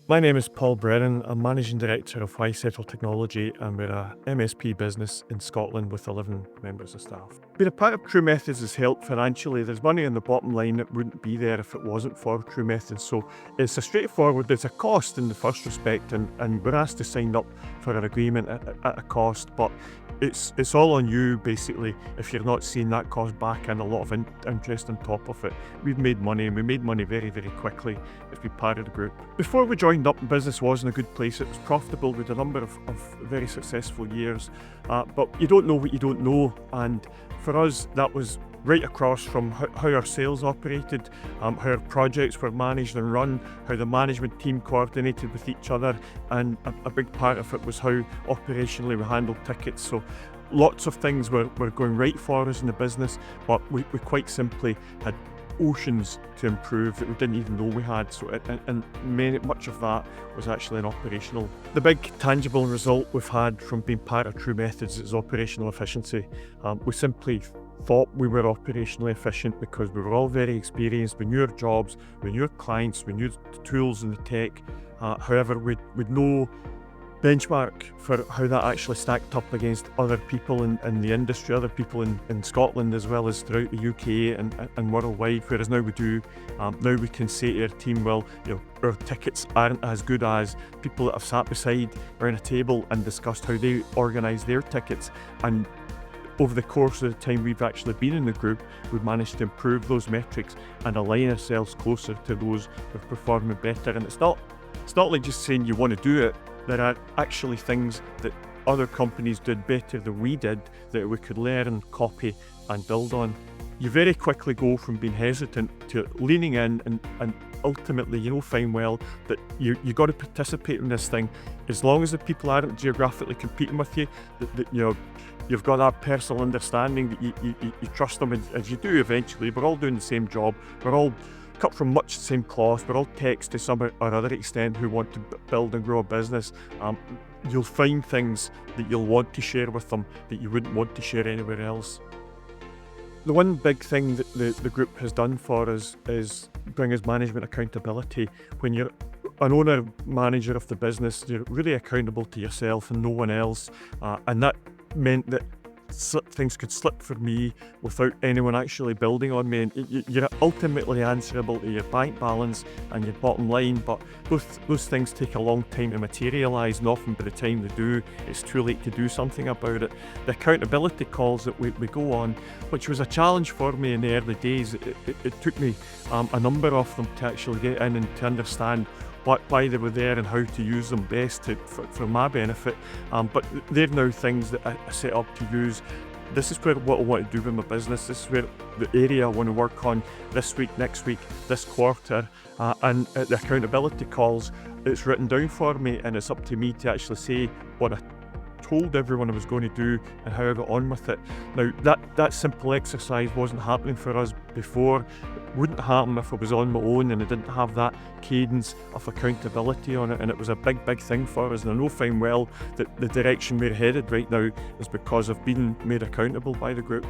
My name is Paul Brennan. I'm Managing Director of Settle Technology, and we're a MSP business in Scotland with 11 members of staff. Being a part of TruMethods has helped financially. There's money in the bottom line that wouldn't be there if it wasn't for TruMethods. So it's a straightforward, there's a cost in the first respect, and we're asked to sign up for an agreement at a cost, but it's all on you basically if you're not seeing that cost back and a lot of interest on top of it. We've made money, and we made money very, very quickly if we part of the group. Before we joined up, business was in a good place. It was profitable with a number of very successful years, but you don't know what you don't know, and for us that was right across from how our sales operated, how our projects were managed and run, how the management team coordinated with each other, and a big part of it was how operationally we handled tickets. So lots of things were going right for us in the business, but we quite simply had oceans to improve that we didn't even know we had. So much of that was actually an operational. The big tangible result we've had from being part of TruMethods is operational efficiency. We simply thought we were operationally efficient because we were all very experienced. We knew our jobs, we knew our clients, we knew the tools and the tech. However, we'd no benchmark for how that actually stacked up against other people in the industry, other people in Scotland as well as throughout the UK and worldwide, whereas now we do. Now we can say to our team, well, our tickets aren't as good as people that have sat beside around a table and discussed how they organise their tickets. And over the course of the time we've actually been in the group, we've managed to improve those metrics and align ourselves closer to those who are performing better. And it's not like just saying you want to do it. There are actually things that other companies did better than we did that we could learn, copy and build on. You very quickly go from being hesitant to leaning in and ultimately find well that you got to participate in this thing. As long as the people aren't geographically competing with you, that you've got that personal understanding that you trust them as you do eventually. We're all doing the same job. We're all cut from much the same cloth. We're all techs to some or other extent who want to build and grow a business. You'll find things that you'll want to share with them that you wouldn't want to share anywhere else. The one big thing that the group has done for us is bring us management accountability. When you're an owner, manager of the business, you're really accountable to yourself and no one else. And that meant that things could slip for me without anyone actually building on me. And you're ultimately answerable to your bank balance and your bottom line, but those things take a long time to materialise, and often by the time they do, it's too late to do something about it. The accountability calls that we go on, which was a challenge for me in the early days, it took me a number of them to actually get in and to understand why they were there and how to use them best for my benefit. But they're now things that I set up to use. This is what I want to do with my business. This is where the area I want to work on this week, next week, this quarter. And the accountability calls, it's written down for me, and it's up to me to actually say what I told everyone I was going to do and how I got on with it. Now that simple exercise wasn't happening for us before. It wouldn't happen if I was on my own and I didn't have that cadence of accountability on it, and it was a big thing for us. And I know fine well that the direction we're headed right now is because of being made accountable by the group.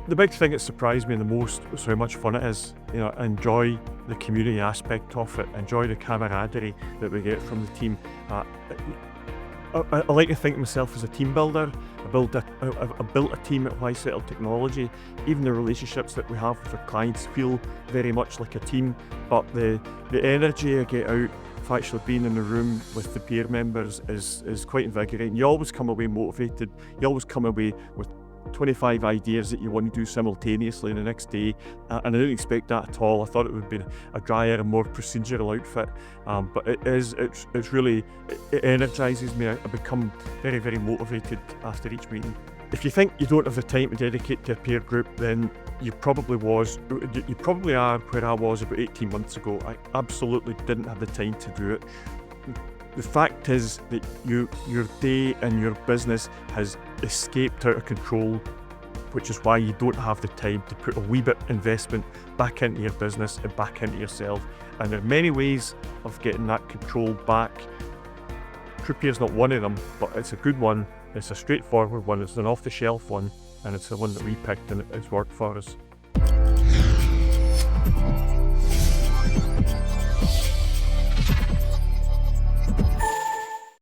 The big thing that surprised me the most was how much fun it is. I enjoy the community aspect of it, enjoy the camaraderie that we get from the team. I like to think of myself as a team builder. I built a team at Settle Technology. Even the relationships that we have with our clients feel very much like a team, but the energy I get out of actually being in the room with the peer members is quite invigorating. You always come away motivated. You always come away with 25 ideas that you want to do simultaneously the next day, and I didn't expect that at all. I thought it would be a drier and more procedural outfit, but it really energises me. I become very, very motivated after each meeting. If you think you don't have the time to dedicate to a peer group, then you probably are where I was about 18 months ago. I absolutely didn't have the time to do it. The fact is that your day and your business has escaped out of control, which is why you don't have the time to put a wee bit investment back into your business and back into yourself. And there are many ways of getting that control back. TruPeer's not one of them, but it's a good one. It's a straightforward one. It's an off-the-shelf one, and it's the one that we picked, and it's worked for us.